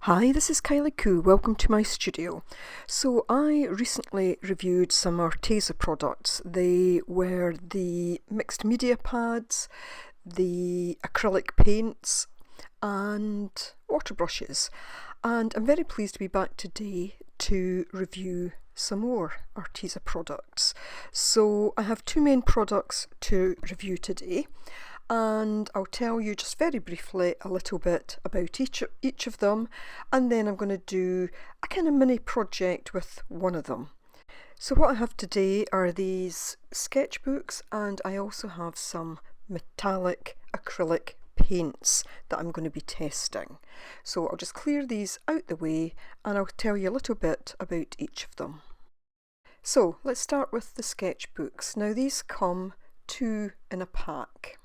Hi, this is Kylie. Welcome to my studio. So I recently reviewed some Arteza products. They were the mixed media pads, the acrylic paints and water brushes. And I'm very pleased to be back today to review some more Arteza products. So I have two main products to review today. And I'll tell you just very briefly a little bit about each of them, and then I'm going to do a kind of mini project with one of them. So what I have today are these sketchbooks, and I also have some metallic acrylic paints that I'm going to be testing. So I'll just clear these out the way and I'll tell you a little bit about each of them. So let's start with the sketchbooks. Now these come two in a pack.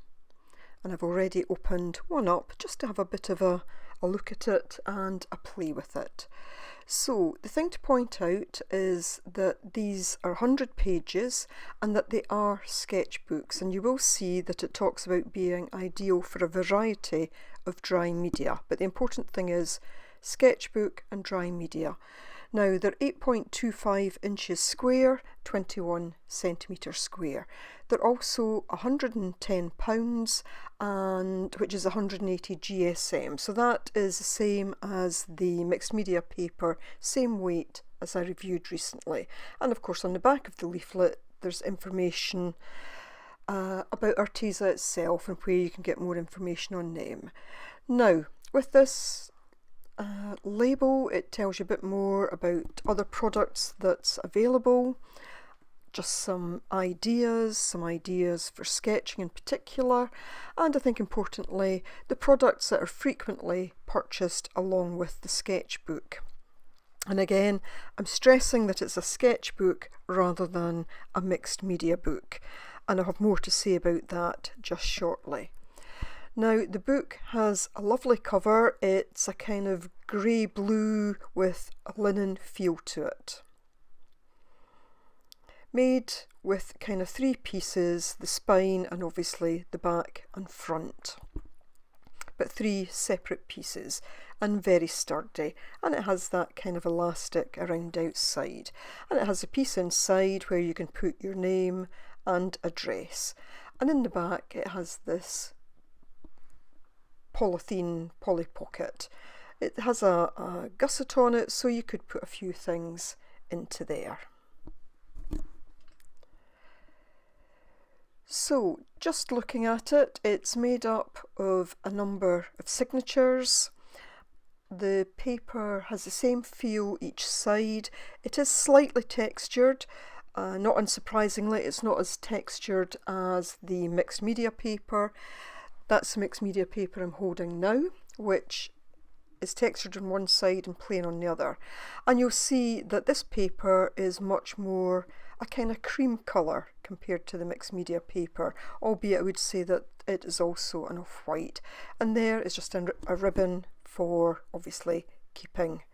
And I've already opened one up just to have a bit of a look at it and a play with it. So the thing to point out is that these are 100 pages and that they are sketchbooks, and you will see that it talks about being ideal for a variety of dry media, but the important thing is sketchbook and dry media. Now they're 8.25 inches square, 21 centimetres square. They're also £110, and which is 180 GSM. So that is the same as the mixed media paper, same weight as I reviewed recently. And of course on the back of the leaflet there's information about Arteza itself and where you can get more information on them. Now with this label, it tells you a bit more about other products that's available, just some ideas for sketching in particular, and I think importantly the products that are frequently purchased along with the sketchbook. And again, I'm stressing that it's a sketchbook rather than a mixed media book, and I'll have more to say about that just shortly. Now the book has a lovely cover. It's a kind of grey blue with a linen feel to it. Made with kind of three pieces, the spine and obviously the back and front. But three separate pieces and very sturdy, and it has that kind of elastic around outside. And it has a piece inside where you can put your name and address. And in the back it has this polythene poly pocket. It has a gusset on it, so you could put a few things into there. So just looking at it, it's made up of a number of signatures. The paper has the same feel each side. It is slightly textured. Not unsurprisingly, it's not as textured as the mixed media paper. That's the mixed media paper I'm holding now, which is textured on one side and plain on the other. And you'll see that this paper is much more a kind of cream colour compared to the mixed media paper, albeit I would say that it is also an off-white. And there is just a ribbon for obviously keeping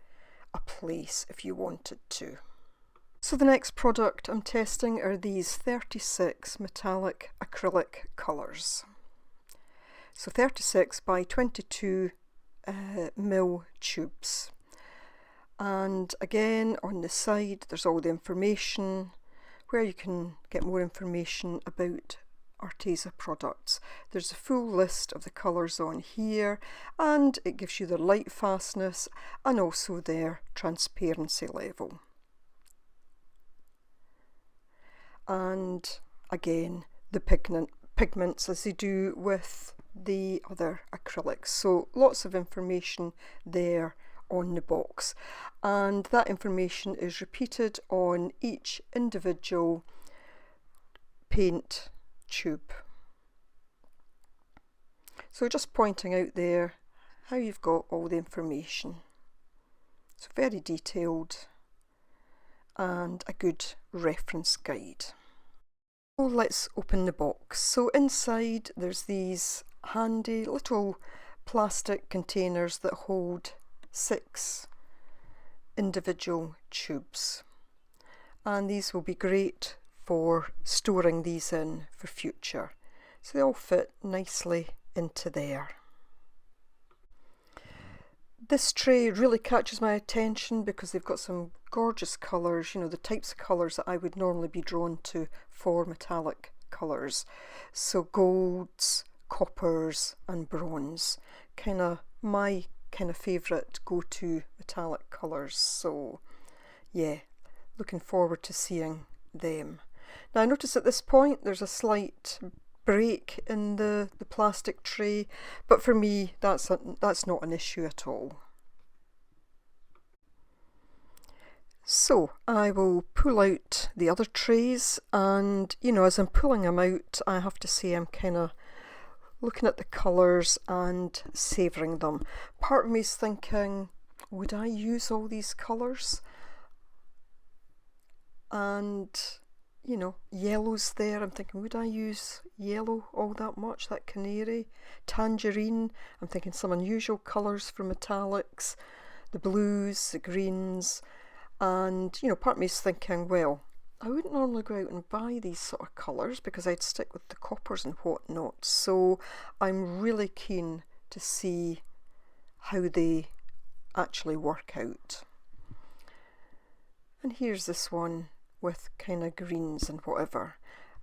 a place if you wanted to. So the next product I'm testing are these 36 metallic acrylic colours. So 36 by 22 mil tubes. And again on the side there's all the information where you can get more information about Arteza products. There's a full list of the colours on here, and it gives you their light fastness and also their transparency level. And again the pigments as they do with the other acrylics. So lots of information there on the box, and that information is repeated on each individual paint tube. So just pointing out there how you've got all the information. So very detailed and a good reference guide. So let's open the box. So inside there's these handy little plastic containers that hold 6 individual tubes, and these will be great for storing these in for future. So they all fit nicely into there. This tray really catches my attention because they've got some gorgeous colours, you know, the types of colours that I would normally be drawn to for metallic colours. So golds, coppers and bronze, kind of my kind of favourite go-to metallic colours. So yeah, looking forward to seeing them. Now I notice at this point there's a slight break in the plastic tray, but for me that's not an issue at all. So I will pull out the other trays, and you know, as I'm pulling them out, I have to say I'm kind of looking at the colours and savouring them. Part of me is thinking, would I use all these colours? And you know, yellow's there. I'm thinking, would I use yellow all that much? That canary, tangerine. I'm thinking some unusual colours for metallics, the blues, the greens, and you know, part of me is thinking, well, I wouldn't normally go out and buy these sort of colours because I'd stick with the coppers and whatnot. So I'm really keen to see how they actually work out. And here's this one with kind of greens and whatever.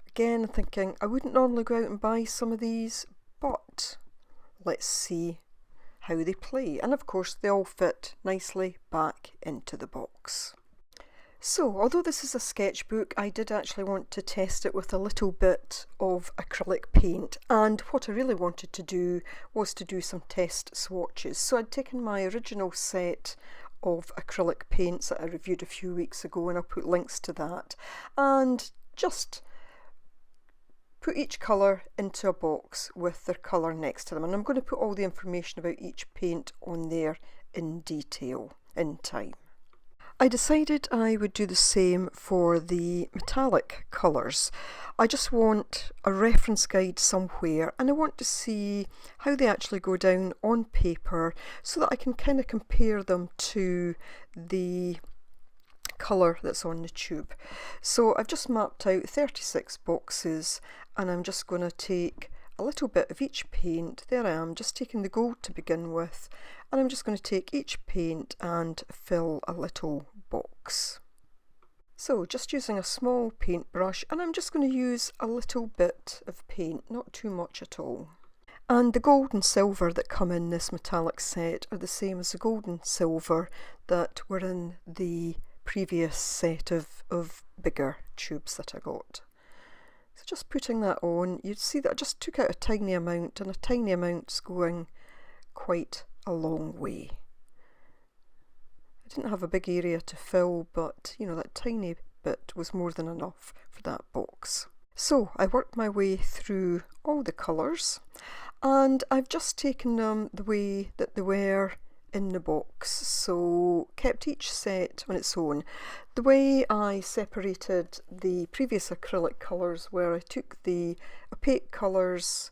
Again, thinking I wouldn't normally go out and buy some of these, but let's see how they play. And of course they all fit nicely back into the box. So although this is a sketchbook, I did actually want to test it with a little bit of acrylic paint, and what I really wanted to do was to do some test swatches. So I'd taken my original set of acrylic paints that I reviewed a few weeks ago, and I'll put links to that, and just put each colour into a box with their colour next to them, and I'm going to put all the information about each paint on there in detail in time. I decided I would do the same for the metallic colours. I just want a reference guide somewhere, and I want to see how they actually go down on paper so that I can kind of compare them to the colour that's on the tube. So I've just mapped out 36 boxes, and I'm just going to take a little bit of each paint. There I am, just taking the gold to begin with, and I'm just going to take each paint and fill a little box. So just using a small paintbrush, and I'm just going to use a little bit of paint, not too much at all. And the gold and silver that come in this metallic set are the same as the gold and silver that were in the previous set of bigger tubes that I got. So just putting that on, you'd see that I just took out a tiny amount, and a tiny amount's going quite a long way. I didn't have a big area to fill, but you know, that tiny bit was more than enough for that box. So I worked my way through all the colours, and I've just taken them the way that they were in the box, so kept each set on its own. The way I separated the previous acrylic colours, where I took the opaque colours,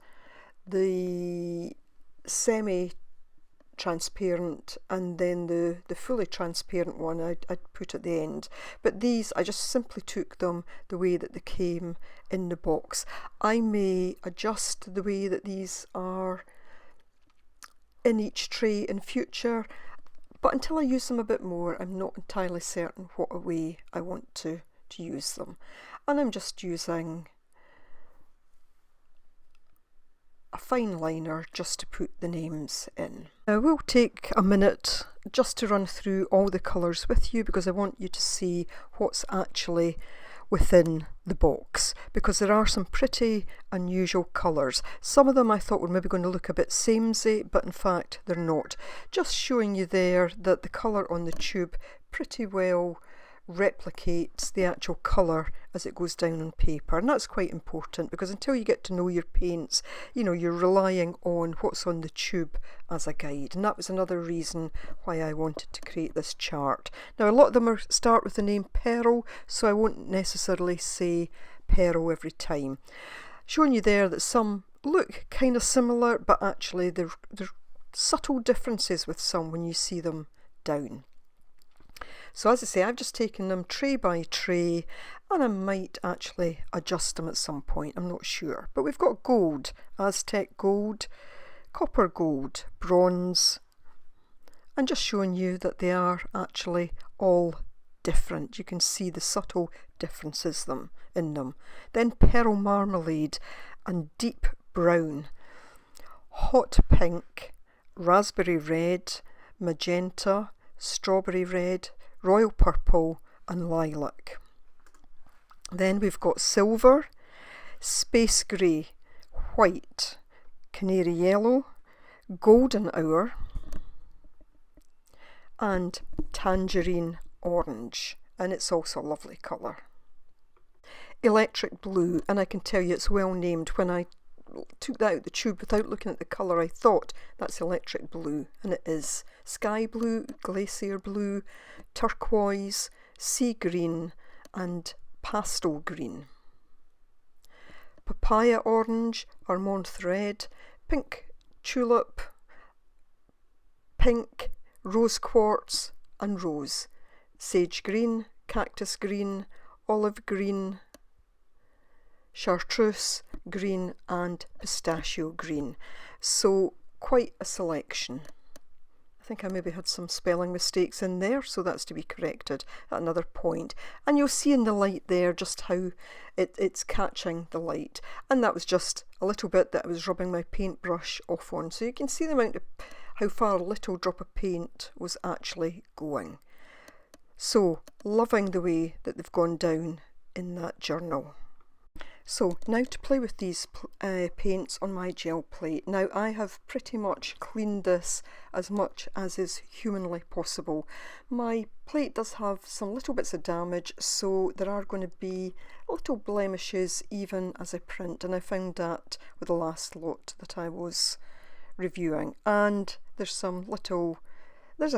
the semi-transparent, and then the fully transparent one I'd put at the end. But these, I just simply took them the way that they came in the box. I may adjust the way that these are in each tray in future, but until I use them a bit more, I'm not entirely certain what way I want to use them. And I'm just using a fine liner just to put the names in. Now we'll take a minute just to run through all the colours with you, because I want you to see what's actually within the box, because there are some pretty unusual colours. Some of them I thought were maybe going to look a bit samey, but in fact they're not. Just showing you there that the colour on the tube pretty well replicates the actual colour as it goes down on paper, and that's quite important, because until you get to know your paints, you know, you're relying on what's on the tube as a guide, and that was another reason why I wanted to create this chart. Now a lot of them start with the name Pearl, so I won't necessarily say Pearl every time. Showing you there that some look kind of similar, but actually there are subtle differences with some when you see them down. So as I say, I've just taken them tray by tray, and I might actually adjust them at some point, I'm not sure. But we've got gold, Aztec gold, copper gold, bronze, and just showing you that they are actually all different. You can see the subtle differences in them. Then Pearl Marmalade and Deep Brown, Hot Pink, Raspberry Red, Magenta, Strawberry Red, Royal Purple and Lilac. Then we've got Silver, Space Grey, White, Canary Yellow, Golden Hour and Tangerine Orange, and it's also a lovely colour. Electric Blue, and I can tell you it's well named. When I took that out the tube without looking at the colour, I thought that's Electric Blue, and it is. Sky Blue, Glacier Blue, Turquoise, Sea Green and Pastel Green. Papaya Orange, Armand Red, Pink Tulip, Pink, Rose Quartz and Rose, Sage Green, Cactus Green, Olive Green, Chartreuse Green and Pistachio Green. So quite a selection. I think I maybe had some spelling mistakes in there, so that's to be corrected at another point. And you'll see in the light there just how it's catching the light. And that was just a little bit that I was rubbing my paintbrush off on. So you can see the amount of how far a little drop of paint was actually going. So loving the way that they've gone down in that journal. So now to play with these paints on my gel plate. Now I have pretty much cleaned this as much as is humanly possible. My plate does have some little bits of damage, so there are going to be little blemishes even as I print, and I found that with the last lot that I was reviewing. And there's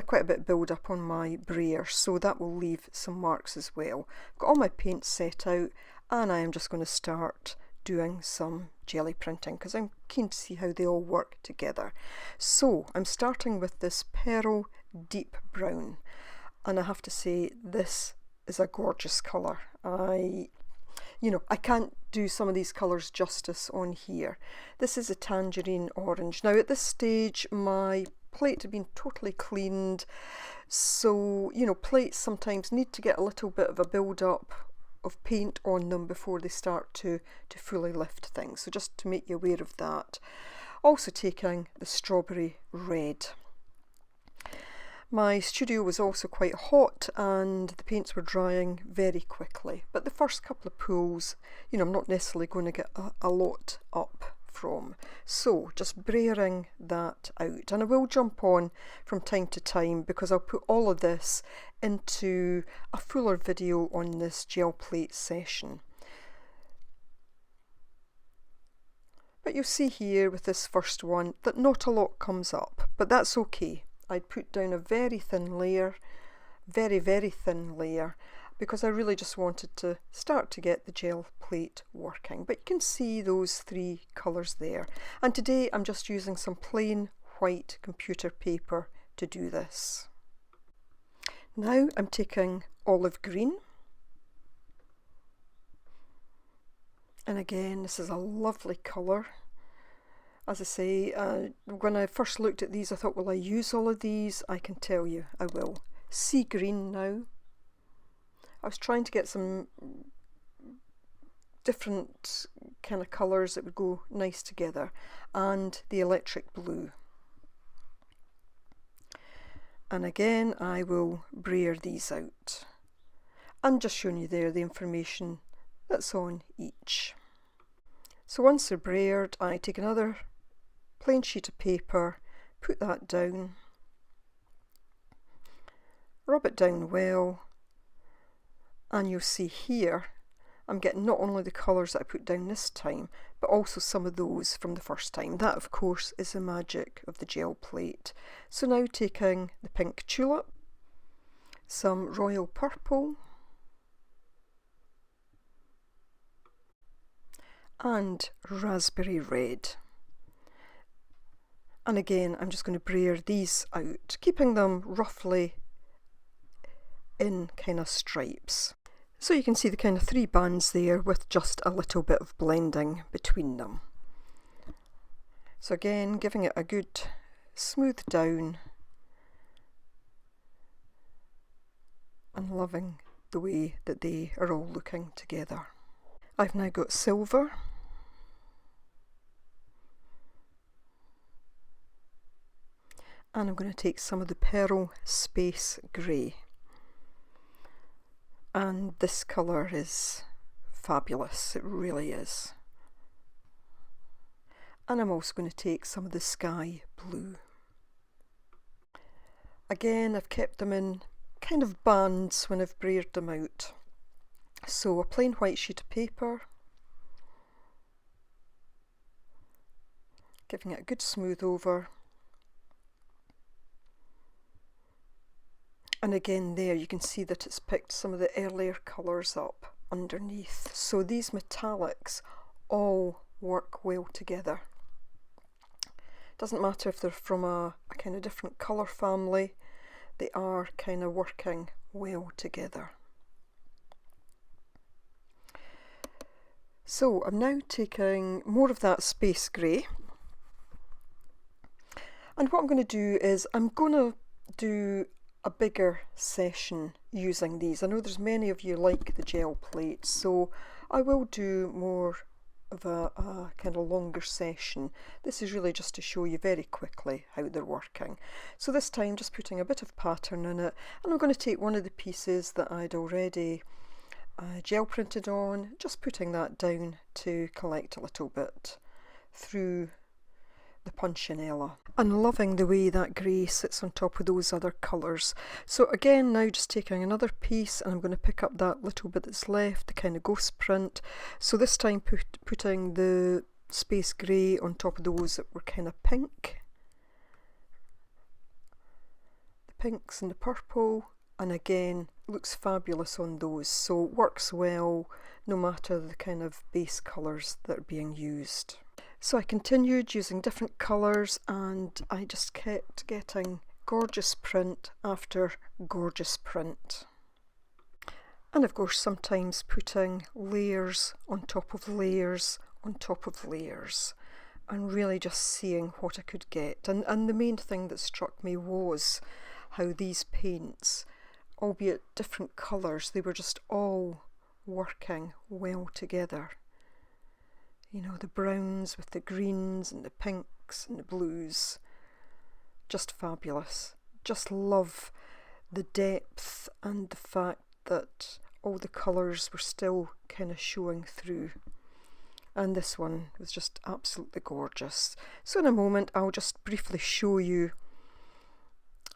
quite a bit of build up on my brayer, so that will leave some marks as well. I've got all my paints set out, and I am just going to start doing some jelly printing because I'm keen to see how they all work together. So I'm starting with this Pearl Deep Brown, and I have to say this is a gorgeous colour. I can't do some of these colours justice on here. This is a Tangerine Orange. Now at this stage my plate had been totally cleaned, so plates sometimes need to get a little bit of a build up of paint on them before they start to fully lift things, so just to make you aware of that. Also taking the Strawberry Red. My studio was also quite hot and the paints were drying very quickly, but the first couple of pools, I'm not necessarily going to get a lot up from, so just brayering that out. And I will jump on from time to time because I'll put all of this into a fuller video on this gel plate session. But you'll see here with this first one that not a lot comes up, but that's okay. I put down a very thin layer, very thin layer, because I really just wanted to start to get the gel plate working. But you can see those three colours there. And today I'm just using some plain white computer paper to do this. Now I'm taking olive green. And again, this is a lovely colour. As I say, when I first looked at these I thought, will I use all of these? I can tell you I will. Sea green now. I was trying to get some different kind of colours that would go nice together, and the electric blue. And again I will brayer these out and just showing you there the information that's on each. So once they're brayered, I take another plain sheet of paper, put that down, rub it down well, and you'll see here I'm getting not only the colours that I put down this time, but also some of those from the first time. That of course is the magic of the gel plate. So now taking the Pink Tulip, some Royal Purple and Raspberry Red. And again I'm just going to brayer these out, keeping them roughly in kind of stripes. So you can see the kind of three bands there with just a little bit of blending between them. So again, giving it a good smooth down loving the way that they are all looking together. I've now got silver, and I'm going to take some of the Pearl Space Grey, and this colour is fabulous, it really is. And I'm also going to take some of the Sky Blue. Again, I've kept them in kind of bands when I've braided them out. So a plain white sheet of paper, giving it a good smooth over. And again there you can see that it's picked some of the earlier colours up underneath. So these metallics all work well together. Doesn't matter if they're from a kind of different colour family, they are kind of working well together. So I'm now taking more of that space grey, and what I'm going to do is I'm going to do a bigger session using these. I know there's many of you like the gel plates, so I will do more of a kind of longer session. This is really just to show you very quickly how they're working. So this time just putting a bit of pattern in it, and I'm going to take one of the pieces that I'd already gel printed on, just putting that down to collect a little bit through the punchinella, and loving the way that grey sits on top of those other colours. So again, now just taking another piece, and I'm going to pick up that little bit that's left, the kind of ghost print. So this time putting the space grey on top of those that were kind of pink, the pinks and the purple, and again looks fabulous on those, so works well no matter the kind of base colours that are being used. So I continued using different colours, and I just kept getting gorgeous print after gorgeous print. And of course sometimes putting layers on top of layers on top of layers, and really just seeing what I could get. And the main thing that struck me was how these paints, albeit different colours, they were just all working well together. You know, the browns with the greens and the pinks and the blues, just fabulous. Just love the depth and the fact that all the colours were still kind of showing through. And this one was just absolutely gorgeous. So in a moment I'll just briefly show you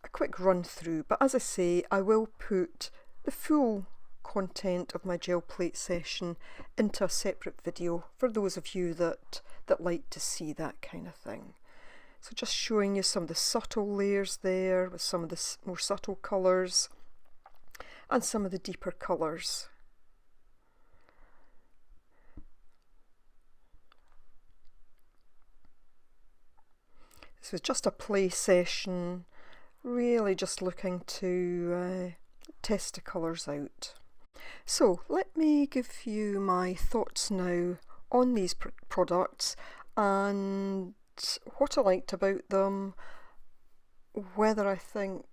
a quick run through, but as I say, I will put the full content of my gel plate session into a separate video for those of you that like to see that kind of thing. So just showing you some of the subtle layers there with some of the more subtle colours and some of the deeper colours. This was just a play session, really just looking to test the colours out. So let me give you my thoughts now on these products and what I liked about them, whether I think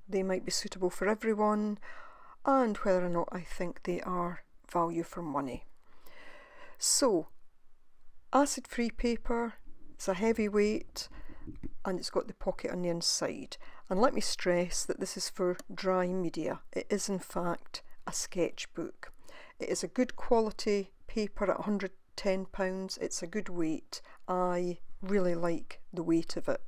they might be suitable for everyone, and whether or not I think they are value for money. So acid-free paper, it's a heavy weight, and it's got the pocket on the inside. And let me stress that this is for dry media. It is in fact a sketchbook. It is a good quality paper at £110. It's a good weight. I really like the weight of it.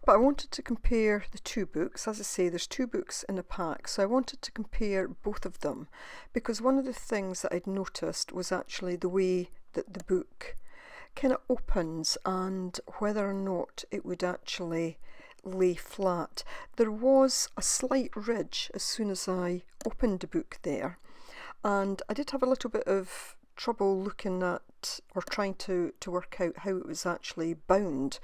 But I wanted to compare the two books. As I say, there's two books in a pack, so I wanted to compare both of them, because one of the things that I'd noticed was actually the way that the book kind of opens and whether or not it would actually lay flat. There was a slight ridge as soon as I opened the book there, and I did have a little bit of trouble looking at or trying to work out how it was actually bound,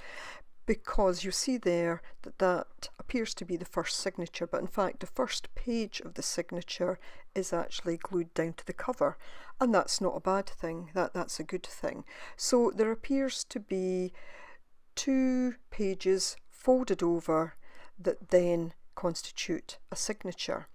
because you see there that appears to be the first signature, but in fact the first page of the signature is actually glued down to the cover, and that's not a bad thing, that's a good thing. So there appears to be two pages folded over that then constitute a signature.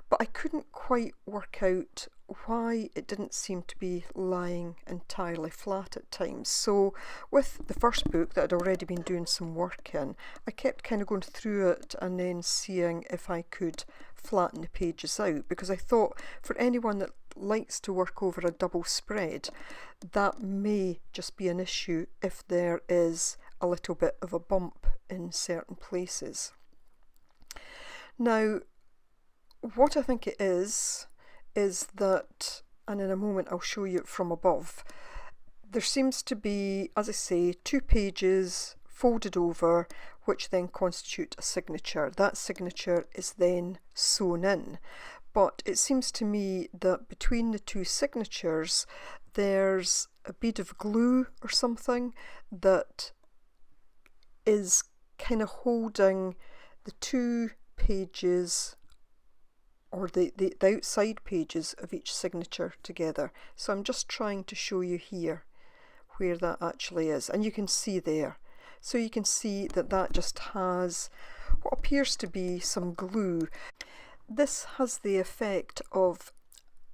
but I couldn't quite work out why it didn't seem to be lying entirely flat at times. So with the first book that I'd already been doing some work in, I kept kind of going through it and then seeing if I could flatten the pages out, because I thought for anyone that likes to work over a double spread, that may just be an issue if there is a little bit of a bump in certain places. Now, what I think it is that, and in a moment I'll show you it from above, there seems to be, as I say, 2 pages folded over, which then constitute a signature. That signature is then sewn in. But it seems to me that between the 2 signatures, there's a bead of glue or something that is kind of holding the 2 pages, or the outside pages of each signature together. So I'm just trying to show you here where that actually is, and you can see there. So you can see that that just has what appears to be some glue. This has the effect of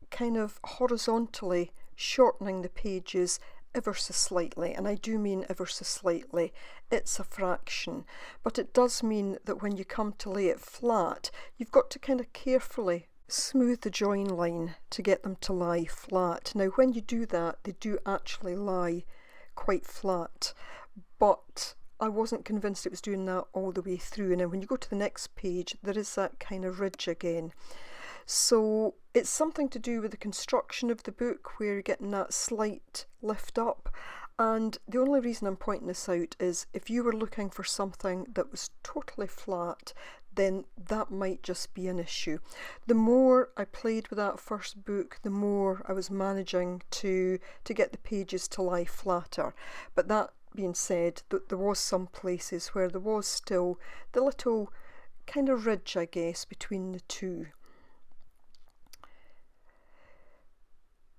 kind of horizontally shortening the pages ever so slightly, and I do mean ever so slightly. It's a fraction, but it does mean that when you come to lay it flat, you've got to kind of carefully smooth the join line to get them to lie flat. Now when you do that, they do actually lie quite flat, but I wasn't convinced it was doing that all the way through. And then when you go to the next page, there is that kind of ridge again. So it's something to do with the construction of the book, where you're getting that slight lift up. And the only reason I'm pointing this out is if you were looking for something that was totally flat, then that might just be an issue. The more I played with that first book, the more I was managing to get the pages to lie flatter. But that being said, there was some places where there was still the little kind of ridge, I guess, between the 2.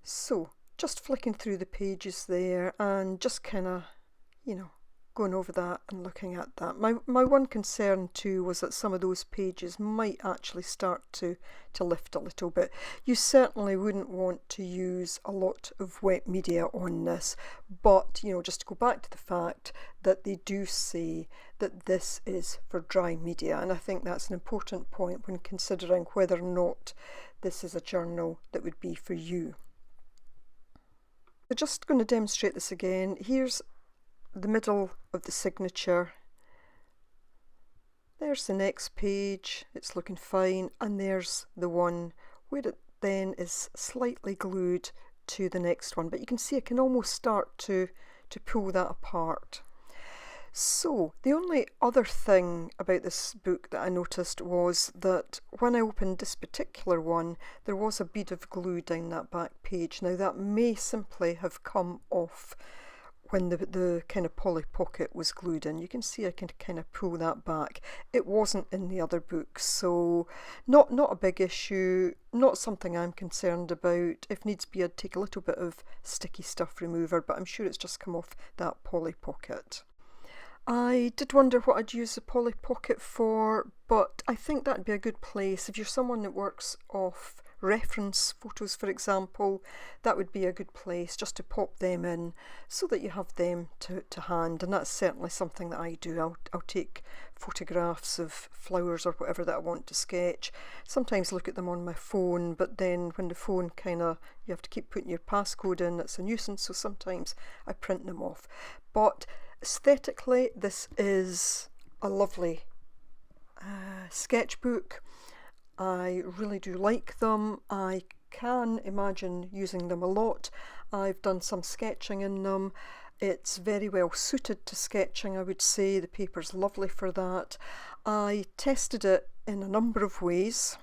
So just flicking through the pages there and just kind of, going over that and looking at that. My one concern too was that some of those pages might actually start to lift a little bit. You certainly wouldn't want to use a lot of wet media on this, but just to go back to the fact that they do say that this is for dry media, and I think that's an important point when considering whether or not this is a journal that would be for you. We're just going to demonstrate this again. Here's the middle of the signature. There's the next page, it's looking fine, and there's the one where it then is slightly glued to the next one, but you can see I can almost start to pull that apart. So the only other thing about this book that I noticed was that when I opened this particular one, there was a bead of glue down that back page. Now that may simply have come off when the kind of Polly pocket was glued in. You can see I can kind of pull that back. It wasn't in the other book, so not a big issue, not something I'm concerned about. If needs be, I'd take a little bit of sticky stuff remover, but I'm sure it's just come off that Polly pocket. I did wonder what I'd use the Polly pocket for, but I think that'd be a good place. If you're someone that works off reference photos, for example, that would be a good place just to pop them in so that you have them to hand, and that's certainly something that I do. I'll take photographs of flowers or whatever that I want to sketch, sometimes look at them on my phone, but then when the phone you have to keep putting your passcode in, it's a nuisance, so sometimes I print them off. But aesthetically, this is a lovely sketchbook. I really do like them. I can imagine using them a lot. I've done some sketching in them. It's very well suited to sketching, I would say. The paper's lovely for that. I tested it in a number of ways.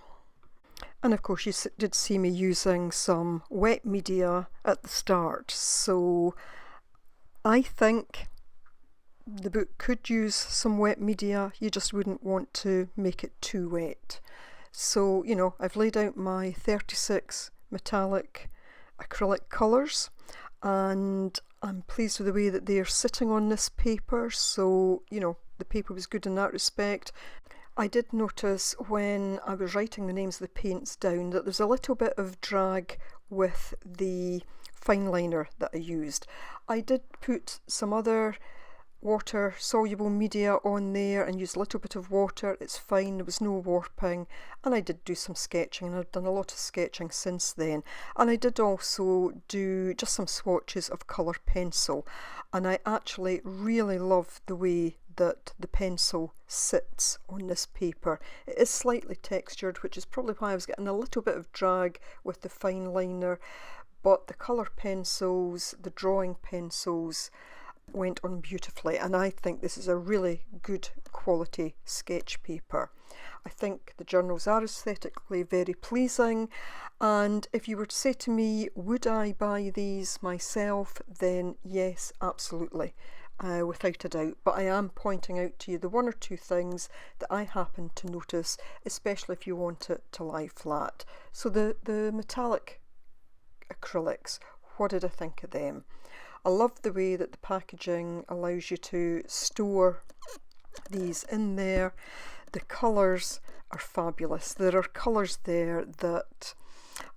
And of course you did see me using some wet media at the start. So I think the book could use some wet media. You just wouldn't want to make it too wet. So, I've laid out my 36 metallic acrylic colours, and I'm pleased with the way that they're sitting on this paper. So, the paper was good in that respect. I did notice when I was writing the names of the paints down that there's a little bit of drag with the fine liner that I used. I did put some other water soluble media on there and used a little bit of water. It's fine, there was no warping, and I did do some sketching, and I've done a lot of sketching since then. And I did also do just some swatches of colour pencil, and I actually really love the way that the pencil sits on this paper. It is slightly textured, which is probably why I was getting a little bit of drag with the fine liner, but the colour pencils, the drawing pencils, went on beautifully, and I think this is a really good quality sketch paper. I think the journals are aesthetically very pleasing, and if you were to say to me, would I buy these myself, then yes, absolutely, without a doubt. But I am pointing out to you the one or two things that I happen to notice, especially if you want it to lie flat. So the metallic acrylics, what did I think of them? I love the way that the packaging allows you to store these in there. The colours are fabulous. There are colours there that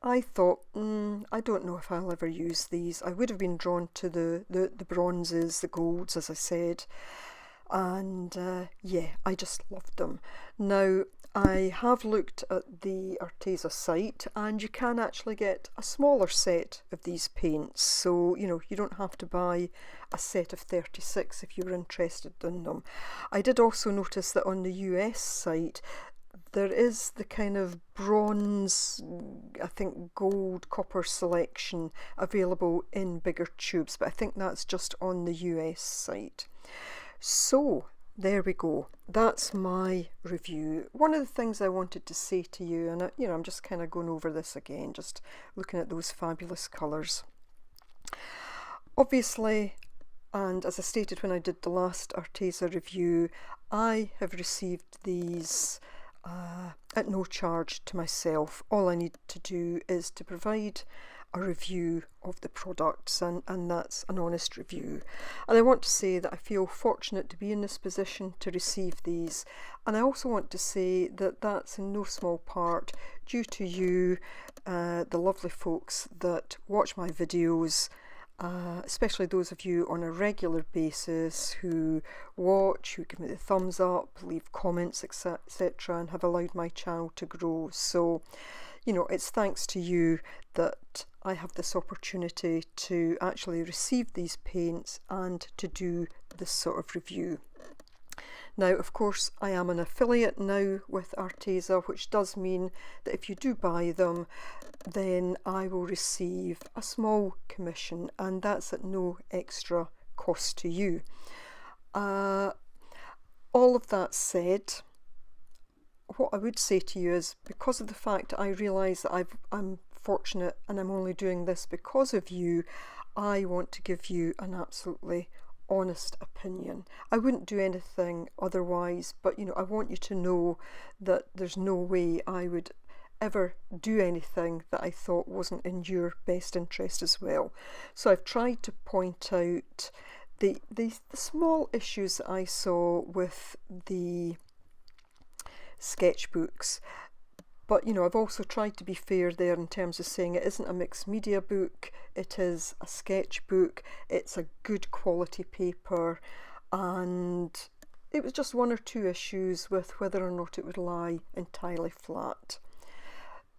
I thought, I don't know if I'll ever use these. I would have been drawn to the bronzes, the golds, as I said. And yeah, I just loved them. Now, I have looked at the Arteza site, and you can actually get a smaller set of these paints, so you don't have to buy a set of 36 if you're interested in them. I did also notice that on the US site there is the kind of bronze, I think gold, copper selection available in bigger tubes, but I think that's just on the US site. So there we go. That's my review. One of the things I wanted to say to you, and I'm just kind of going over this again, just looking at those fabulous colours. Obviously, and as I stated when I did the last Arteza review, I have received these at no charge to myself. All I need to do is to provide a review of the products, and that's an honest review. And I want to say that I feel fortunate to be in this position to receive these, and I also want to say that that's in no small part due to you, the lovely folks that watch my videos, especially those of you on a regular basis who watch, who give me the thumbs up, leave comments, etc., and have allowed my channel to grow. So it's thanks to you that I have this opportunity to actually receive these paints and to do this sort of review. Now, of course, I am an affiliate now with Arteza, which does mean that if you do buy them, then I will receive a small commission, and that's at no extra cost to you. All of that said, what I would say to you is, because of the fact that I realise that I'm fortunate and I'm only doing this because of you, I want to give you an absolutely honest opinion. I wouldn't do anything otherwise, but I want you to know that there's no way I would ever do anything that I thought wasn't in your best interest as well. So I've tried to point out the small issues that I saw with the sketchbooks, but I've also tried to be fair there in terms of saying it isn't a mixed media book, it is a sketchbook, it's a good quality paper, and it was just one or two issues with whether or not it would lie entirely flat.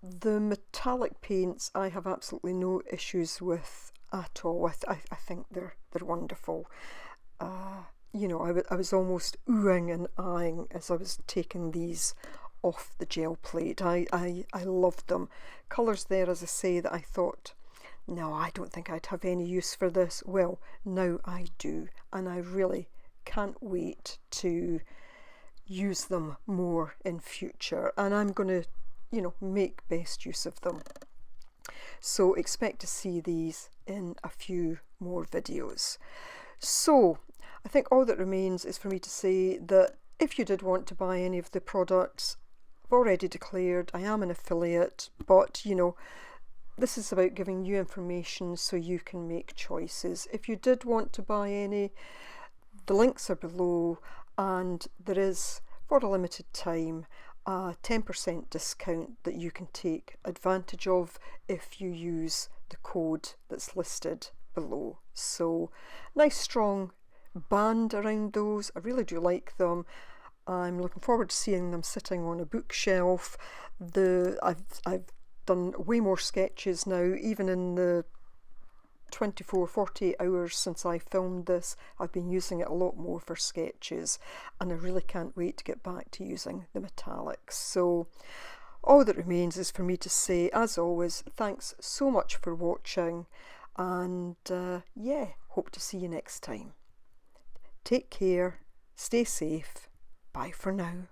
The metallic paints I have absolutely no issues with at all. I think they're wonderful. I was almost oohing and eyeing as I was taking these off the gel plate. I loved them. Colours there, as I say, that I thought, no, I don't think I'd have any use for this. Well, now I do, and I really can't wait to use them more in future, and I'm going to make best use of them. So expect to see these in a few more videos. So I think all that remains is for me to say that if you did want to buy any of the products, I've already declared I am an affiliate, but this is about giving you information so you can make choices. If you did want to buy any, the links are below, and there is for a limited time a 10% discount that you can take advantage of if you use the code that's listed below. So nice strong band around those. I really do like them. I'm looking forward to seeing them sitting on a bookshelf. I've done way more sketches now, even in the 48 hours since I filmed this. I've been using it a lot more for sketches, and I really can't wait to get back to using the metallics. So all that remains is for me to say, as always, thanks so much for watching, and yeah, hope to see you next time. Take care, stay safe, bye for now.